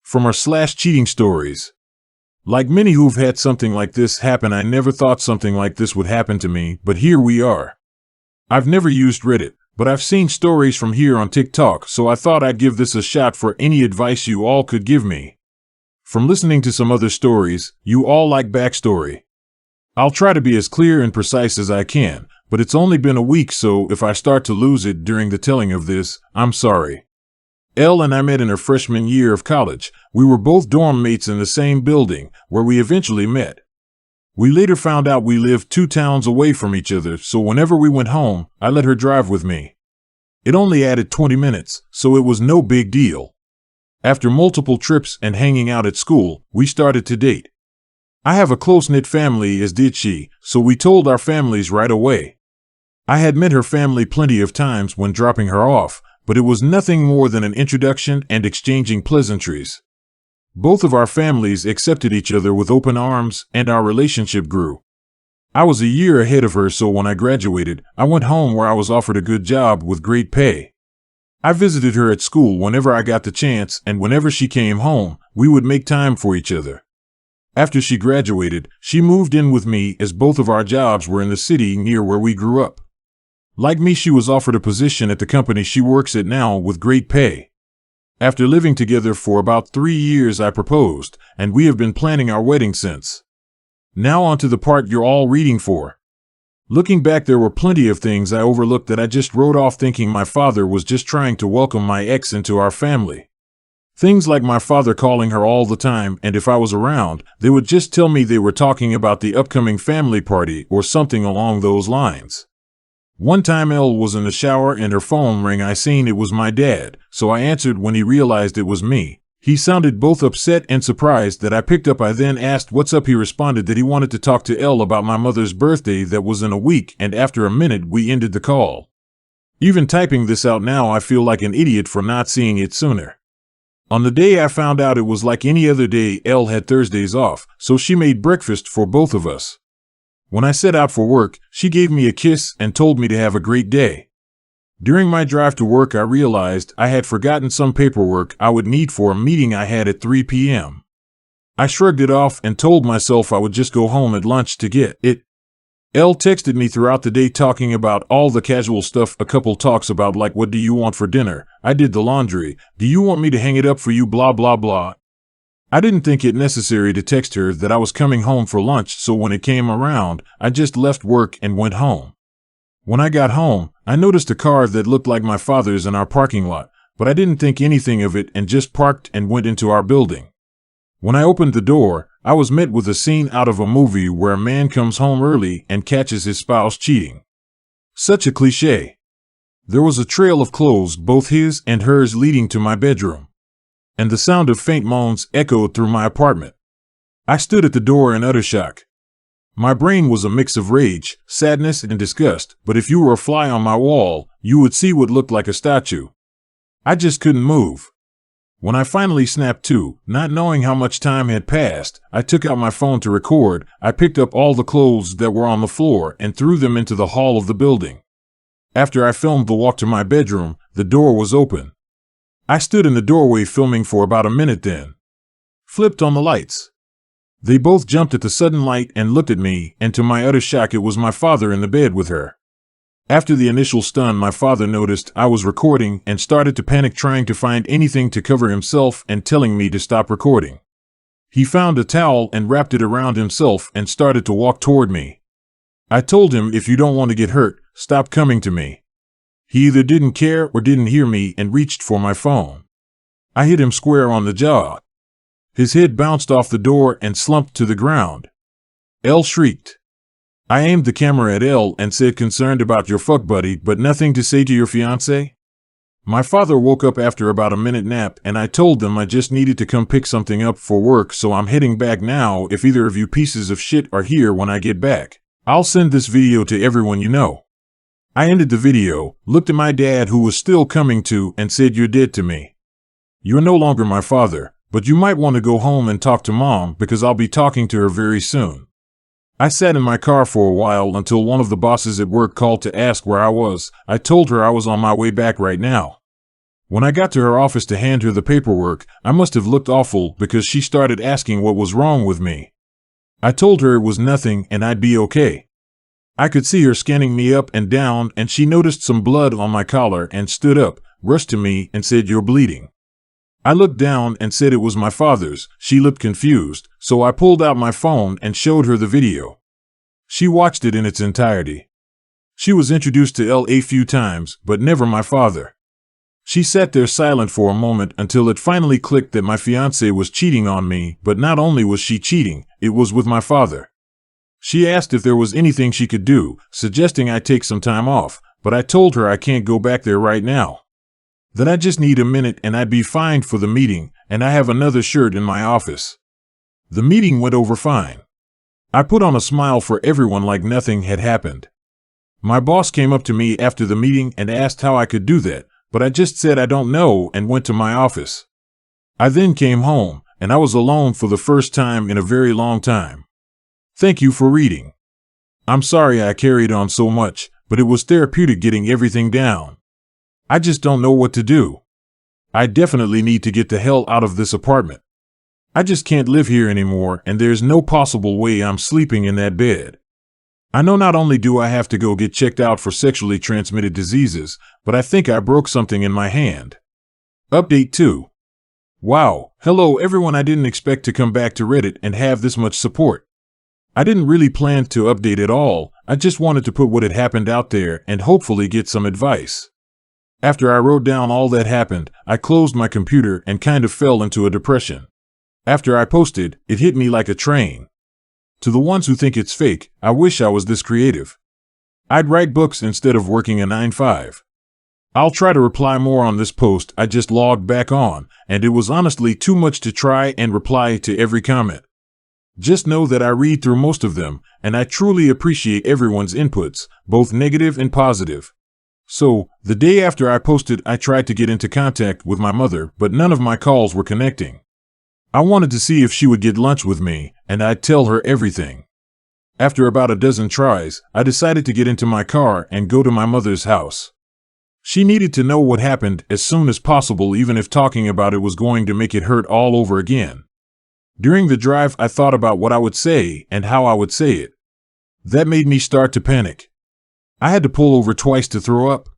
from our /cheating stories. Like many who've had something like this happen, I never thought something like this would happen to me, but here we are. I've never used Reddit, but I've seen stories from here on TikTok, so I thought I'd give this a shot for any advice you all could give me. From listening to some other stories, you all like backstory. I'll try to be as clear and precise as I can, but it's only been a week, so if I start to lose it during the telling of this, I'm sorry. Elle and I met in her freshman year of college. We were both dorm mates in the same building, where we eventually met. We later found out we lived 2 towns away from each other, so whenever we went home, I let her drive with me. It only added 20 minutes, so it was no big deal. After multiple trips and hanging out at school, we started to date. I have a close-knit family, as did she, so we told our families right away. I had met her family plenty of times when dropping her off, but it was nothing more than an introduction and exchanging pleasantries. Both of our families accepted each other with open arms, and our relationship grew. I was a year ahead of her, so when I graduated, I went home where I was offered a good job with great pay. I visited her at school whenever I got the chance, and whenever she came home, we would make time for each other. After she graduated, she moved in with me as both of our jobs were in the city near where we grew up. Like me, she was offered a position at the company she works at now with great pay. After living together for about 3 years, I proposed, and we have been planning our wedding since. Now on to the part you're all reading for. Looking back, there were plenty of things I overlooked that I just wrote off, thinking my father was just trying to welcome my ex into our family. Things like my father calling her all the time, and if I was around, they would just tell me they were talking about the upcoming family party or something along those lines. One time Elle was in the shower and her phone rang. I seen it was my dad, so I answered when he realized it was me. He sounded both upset and surprised that I picked up. I then asked what's up. He responded that he wanted to talk to Elle about my mother's birthday that was in a week, and after a minute we ended the call. Even typing this out now, I feel like an idiot for not seeing it sooner. On the day I found out, it was like any other day. Elle had Thursdays off, so she made breakfast for both of us. When I set out for work, she gave me a kiss and told me to have a great day. During my drive to work, I realized I had forgotten some paperwork I would need for a meeting I had at 3 p.m. I shrugged it off and told myself I would just go home at lunch to get it. Elle texted me throughout the day talking about all the casual stuff a couple talks about, like what do you want for dinner? I did the laundry. Do you want me to hang it up for you? Blah, blah, blah. I didn't think it necessary to text her that I was coming home for lunch, so when it came around, I just left work and went home. When I got home, I noticed a car that looked like my father's in our parking lot, but I didn't think anything of it and just parked and went into our building. When I opened the door, I was met with a scene out of a movie where a man comes home early and catches his spouse cheating. Such a cliché. There was a trail of clothes, both his and hers, leading to my bedroom, and the sound of faint moans echoed through my apartment. I stood at the door in utter shock. My brain was a mix of rage, sadness, and disgust, but if you were a fly on my wall, you would see what looked like a statue. I just couldn't move. When I finally snapped to, not knowing how much time had passed, I took out my phone to record. I picked up all the clothes that were on the floor and threw them into the hall of the building. After I filmed the walk to my bedroom, the door was open. I stood in the doorway filming for about a minute, then flipped on the lights. They both jumped at the sudden light and looked at me, and to my utter shock, it was my father in the bed with her. After the initial stun, my father noticed I was recording and started to panic, trying to find anything to cover himself and telling me to stop recording. He found a towel and wrapped it around himself and started to walk toward me. I told him, if you don't want to get hurt, stop coming to me. He either didn't care or didn't hear me and reached for my phone. I hit him square on the jaw. His head bounced off the door and slumped to the ground. Elle shrieked. I aimed the camera at Elle and said, concerned about your fuck buddy, but nothing to say to your fiancé? My father woke up after about a minute nap, and I told them I just needed to come pick something up for work, so I'm heading back now. If either of you pieces of shit are here when I get back, I'll send this video to everyone you know. I ended the video, looked at my dad, who was still coming to, and said, you're dead to me. You're no longer my father, but you might want to go home and talk to Mom, because I'll be talking to her very soon. I sat in my car for a while until one of the bosses at work called to ask where I was. I told her I was on my way back right now. When I got to her office to hand her the paperwork, I must have looked awful because she started asking what was wrong with me. I told her it was nothing and I'd be okay. I could see her scanning me up and down, and she noticed some blood on my collar and stood up, rushed to me, and said, "You're bleeding." I looked down and said it was my father's. She looked confused, so I pulled out my phone and showed her the video. She watched it in its entirety. She was introduced to L a few times, but never my father. She sat there silent for a moment until it finally clicked that my fiancé was cheating on me, but not only was she cheating, it was with my father. She asked if there was anything she could do, suggesting I take some time off, but I told her I can't go back there right now. That I just need a minute and I'd be fine for the meeting, and I have another shirt in my office. The meeting went over fine. I put on a smile for everyone like nothing had happened. My boss came up to me after the meeting and asked how I could do that, but I just said I don't know and went to my office. I then came home, and I was alone for the first time in a very long time. Thank you for reading. I'm sorry I carried on so much, but it was therapeutic getting everything down. I just don't know what to do. I definitely need to get the hell out of this apartment. I just can't live here anymore, and there's no possible way I'm sleeping in that bed. I know not only do I have to go get checked out for sexually transmitted diseases, but I think I broke something in my hand. Update 2. Wow, hello everyone. I didn't expect to come back to Reddit and have this much support. I didn't really plan to update at all. I just wanted to put what had happened out there and hopefully get some advice. After I wrote down all that happened, I closed my computer and kind of fell into a depression. After I posted, it hit me like a train. To the ones who think it's fake, I wish I was this creative. I'd write books instead of working a 9-to-5. I'll try to reply more on this post I just logged back on, and it was honestly too much to try and reply to every comment. Just know that I read through most of them, and I truly appreciate everyone's inputs, both negative and positive. So, the day after I posted, I tried to get into contact with my mother, but none of my calls were connecting. I wanted to see if she would get lunch with me, and I'd tell her everything. After about a dozen tries, I decided to get into my car and go to my mother's house. She needed to know what happened as soon as possible, even if talking about it was going to make it hurt all over again. During the drive, I thought about what I would say and how I would say it. That made me start to panic. I had to pull over twice to throw up.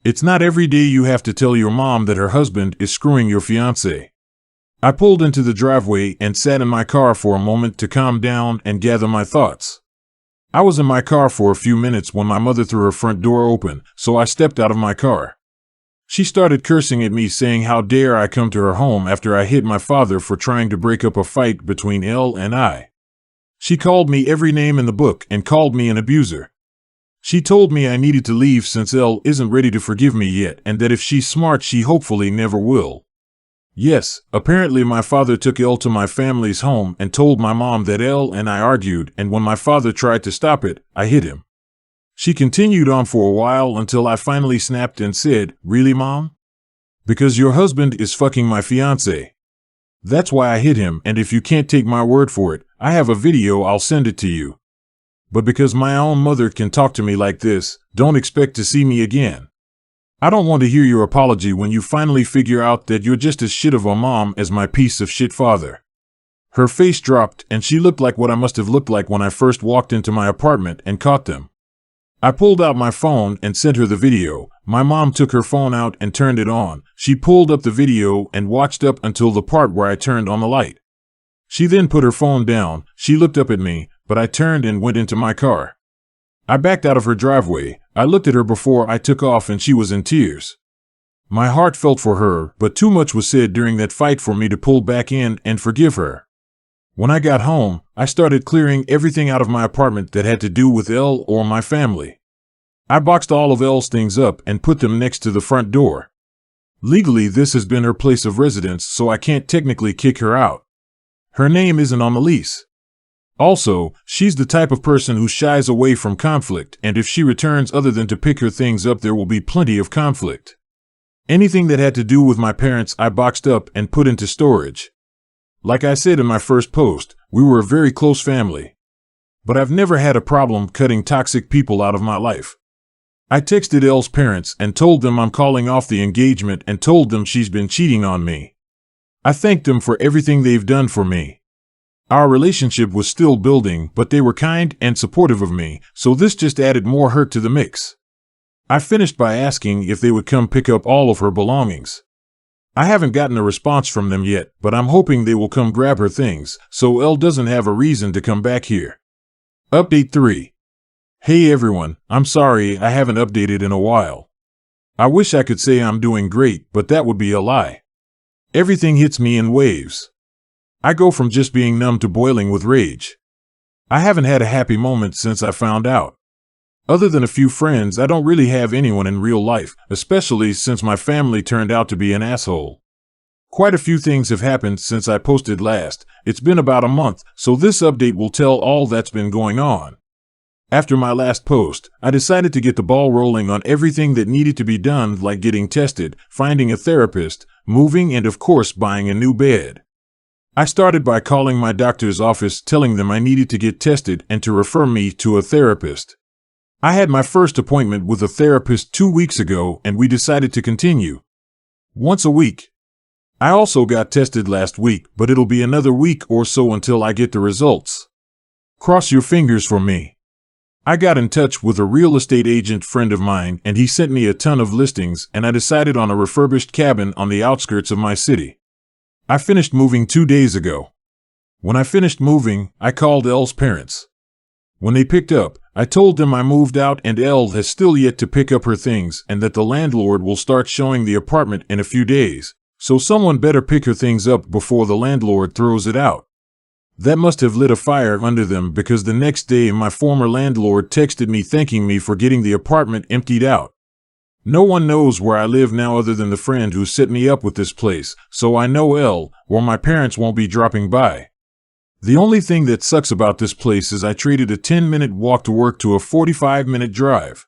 It's not every day you have to tell your mom that her husband is screwing your fiancé. I pulled into the driveway and sat in my car for a moment to calm down and gather my thoughts. I was in my car for a few minutes when my mother threw her front door open, so I stepped out of my car. She started cursing at me, saying how dare I come to her home after I hit my father for trying to break up a fight between L and I. She called me every name in the book and called me an abuser. She told me I needed to leave since L isn't ready to forgive me yet, and that if she's smart she hopefully never will. Yes, apparently my father took L to my family's home and told my mom that L and I argued, and when my father tried to stop it, I hit him. She continued on for a while until I finally snapped and said, "Really, Mom? Because your husband is fucking my fiancé. That's why I hit him, and if you can't take my word for it, I have a video, I'll send it to you. But because my own mother can talk to me like this, don't expect to see me again. I don't want to hear your apology when you finally figure out that you're just as shit of a mom as my piece of shit father." Her face dropped, and she looked like what I must have looked like when I first walked into my apartment and caught them. I pulled out my phone and sent her the video. My mom took her phone out and turned it on. She pulled up the video and watched up until the part where I turned on the light. She then put her phone down. She looked up at me, but I turned and went into my car. I backed out of her driveway. I looked at her before I took off, and she was in tears. My heart felt for her, but too much was said during that fight for me to pull back in and forgive her. When I got home, I started clearing everything out of my apartment that had to do with L or my family. I boxed all of L's things up and put them next to the front door. Legally, this has been her place of residence, so I can't technically kick her out. Her name isn't on the lease. Also, she's the type of person who shies away from conflict, and if she returns other than to pick her things up, there will be plenty of conflict. Anything that had to do with my parents, I boxed up and put into storage. Like I said in my first post, we were a very close family. But I've never had a problem cutting toxic people out of my life. I texted Elle's parents and told them I'm calling off the engagement and told them she's been cheating on me. I thanked them for everything they've done for me. Our relationship was still building, but they were kind and supportive of me, so this just added more hurt to the mix. I finished by asking if they would come pick up all of her belongings. I haven't gotten a response from them yet, but I'm hoping they will come grab her things, so Elle doesn't have a reason to come back here. Update 3. Hey everyone, I'm sorry I haven't updated in a while. I wish I could say I'm doing great, but that would be a lie. Everything hits me in waves. I go from just being numb to boiling with rage. I haven't had a happy moment since I found out. Other than a few friends, I don't really have anyone in real life, especially since my family turned out to be an asshole. Quite a few things have happened since I posted last. It's been about a month, so this update will tell all that's been going on. After my last post, I decided to get the ball rolling on everything that needed to be done, like getting tested, finding a therapist, moving, and of course buying a new bed. I started by calling my doctor's office, telling them I needed to get tested and to refer me to a therapist. I had my first appointment with a therapist 2 weeks ago, and we decided to continue once a week. I also got tested last week, but it'll be another week or so until I get the results. Cross your fingers for me. I got in touch with a real estate agent friend of mine, and he sent me a ton of listings, and I decided on a refurbished cabin on the outskirts of my city. I finished moving 2 days ago. When I finished moving, I called Elle's parents. When they picked up, I told them I moved out and Elle has still yet to pick up her things and that the landlord will start showing the apartment in a few days, so someone better pick her things up before the landlord throws it out. That must have lit a fire under them, because the next day my former landlord texted me thanking me for getting the apartment emptied out. No one knows where I live now other than the friend who set me up with this place, so I know Elle, or my parents won't be dropping by. The only thing that sucks about this place is I traded a 10-minute walk to work to a 45-minute drive.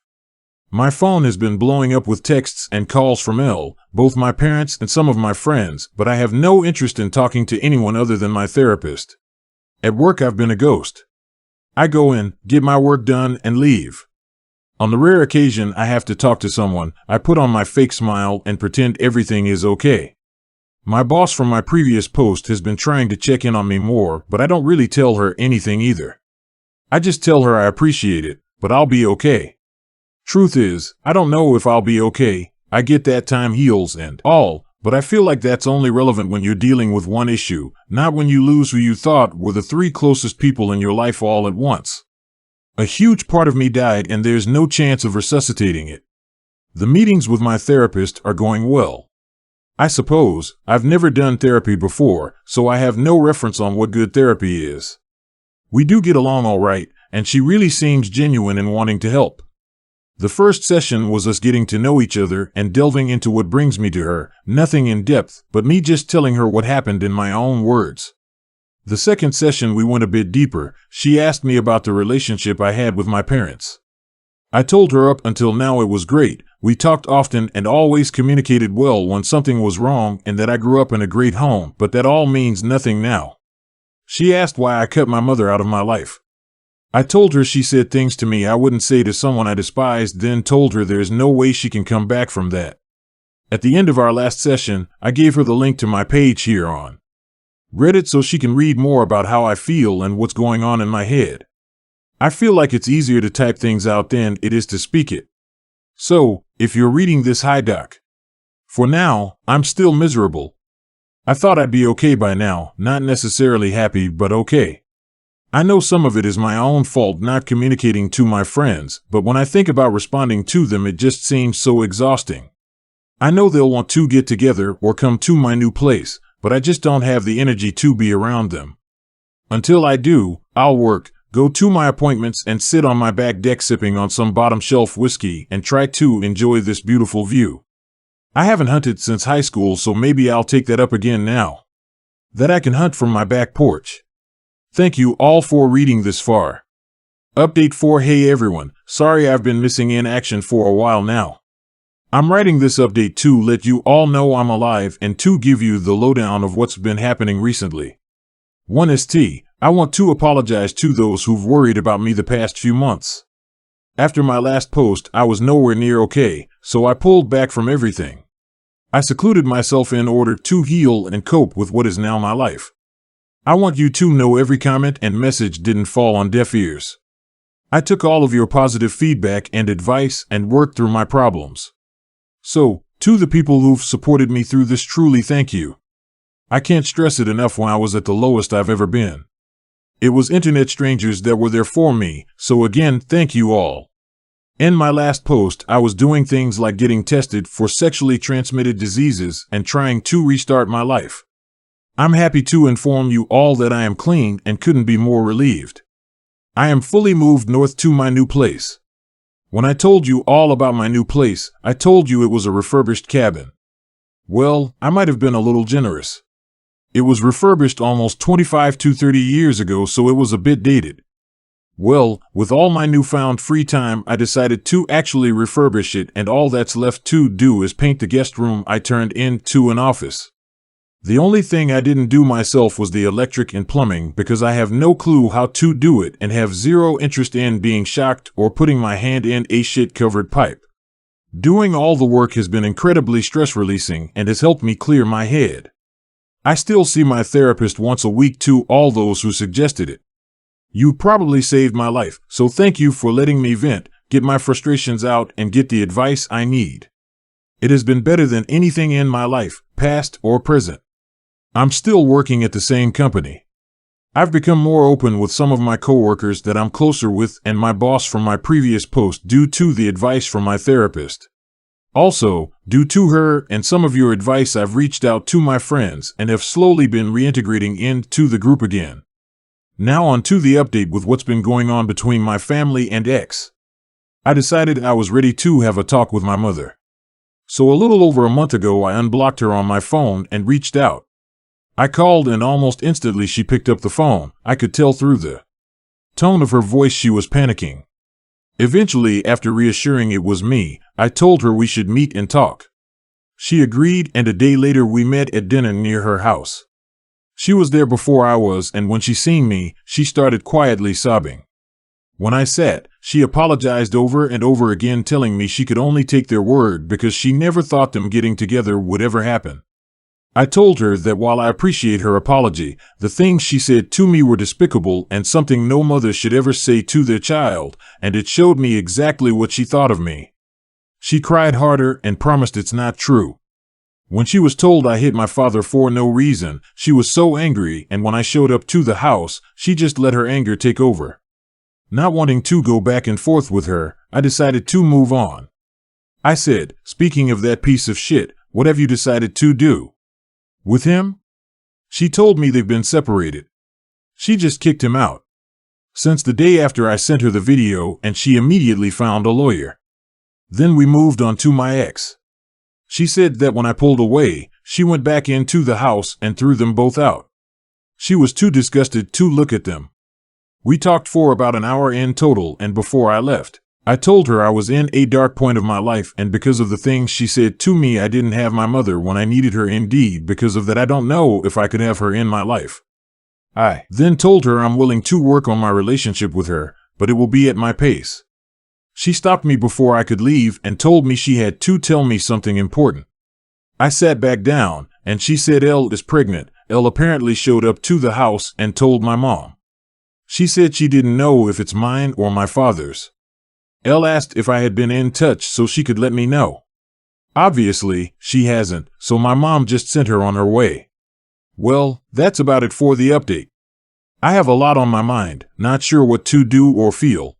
My phone has been blowing up with texts and calls from Elle, both my parents and some of my friends, but I have no interest in talking to anyone other than my therapist. At work I've been a ghost. I go in, get my work done, and leave. On the rare occasion I have to talk to someone, I put on my fake smile and pretend everything is okay. My boss from my previous post has been trying to check in on me more, but I don't really tell her anything either. I just tell her I appreciate it, but I'll be okay. Truth is, I don't know if I'll be okay. I get that time heals and all, but I feel like that's only relevant when you're dealing with one issue, not when you lose who you thought were the 3 closest people in your life all at once. A huge part of me died and there's no chance of resuscitating it. The meetings with my therapist are going well. I suppose I've never done therapy before, so I have no reference on what good therapy is. We do get along all right, and she really seems genuine in wanting to help. The first session was us getting to know each other and delving into what brings me to her, nothing in depth, but me just telling her what happened in my own words. The second session we went a bit deeper. She asked me about the relationship I had with my parents. I told her up until now it was great. We talked often and always communicated well when something was wrong, and that I grew up in a great home, but that all means nothing now. She asked why I cut my mother out of my life. I told her she said things to me I wouldn't say to someone I despised, then told her there's no way she can come back from that. At the end of our last session, I gave her the link to my page here on Reddit so she can read more about how I feel and what's going on in my head. I feel like it's easier to type things out than it is to speak it. So, if you're reading this, hi doc. For now, I'm still miserable. I thought I'd be okay by now, not necessarily happy, but okay. I know some of it is my own fault not communicating to my friends, but when I think about responding to them, it just seems so exhausting. I know they'll want to get together or come to my new place, but I just don't have the energy to be around them. Until I do, I'll work, go to my appointments, and sit on my back deck sipping on some bottom shelf whiskey and try to enjoy this beautiful view. I haven't hunted since high school, so maybe I'll take that up again now that I can hunt from my back porch. Thank you all for reading this far. Update 4. Hey everyone, sorry I've been missing in action for a while now. I'm writing this update to let you all know I'm alive and to give you the lowdown of what's been happening recently. 1st, I want to apologize to those who've worried about me the past few months. After my last post, I was nowhere near okay, so I pulled back from everything. I secluded myself in order to heal and cope with what is now my life. I want you to know every comment and message didn't fall on deaf ears. I took all of your positive feedback and advice and worked through my problems. So, to the people who've supported me through this, truly thank you. I can't stress it enough. When I was at the lowest I've ever been, it was internet strangers that were there for me, so again, thank you all. In my last post, I was doing things like getting tested for sexually transmitted diseases and trying to restart my life. I'm happy to inform you all that I am clean and couldn't be more relieved. I am fully moved north to my new place. When I told you all about my new place, I told you it was a refurbished cabin. Well, I might have been a little generous. It was refurbished almost 25 to 30 years ago, so it was a bit dated. Well, with all my newfound free time, I decided to actually refurbish it, and all that's left to do is paint the guest room I turned into an office. The only thing I didn't do myself was the electric and plumbing, because I have no clue how to do it and have zero interest in being shocked or putting my hand in a shit-covered pipe. Doing all the work has been incredibly stress-releasing and has helped me clear my head. I still see my therapist once a week, to all those who suggested it. You probably saved my life, so thank you for letting me vent, get my frustrations out, and get the advice I need. It has been better than anything in my life, past or present. I'm still working at the same company. I've become more open with some of my coworkers that I'm closer with and my boss from my previous post due to the advice from my therapist. Also, due to her and some of your advice, I've reached out to my friends and have slowly been reintegrating into the group again. Now on to the update with what's been going on between my family and ex. I decided I was ready to have a talk with my mother. So a little over a month ago, I unblocked her on my phone and reached out. I called, and almost instantly she picked up the phone. I could tell through the tone of her voice she was panicking. Eventually, after reassuring it was me, I told her we should meet and talk. She agreed, and a day later we met at dinner near her house. She was there before I was, and when she seen me, she started quietly sobbing. When I sat, she apologized over and over again, telling me she could only take their word because she never thought them getting together would ever happen. I told her that while I appreciate her apology, the things she said to me were despicable and something no mother should ever say to their child, and it showed me exactly what she thought of me. She cried harder and promised it's not true. When she was told I hit my father for no reason, she was so angry, and when I showed up to the house, she just let her anger take over. Not wanting to go back and forth with her, I decided to move on. I said, "Speaking of that piece of shit, what have you decided to do with him?" She told me they've been separated. She just kicked him out. Since the day after I sent her the video, and she immediately found a lawyer. Then we moved on to my ex. She said that when I pulled away, she went back into the house and threw them both out. She was too disgusted to look at them. We talked for about an hour in total, and before I left, I told her I was in a dark point of my life, and because of the things she said to me, I didn't have my mother when I needed her. Indeed, because of that, I don't know if I could have her in my life. I then told her I'm willing to work on my relationship with her, but it will be at my pace. She stopped me before I could leave and told me she had to tell me something important. I sat back down, and she said Elle is pregnant. Elle apparently showed up to the house and told my mom. She said she didn't know if it's mine or my father's. Elle asked if I had been in touch so she could let me know. Obviously, she hasn't, so my mom just sent her on her way. Well, that's about it for the update. I have a lot on my mind, not sure what to do or feel.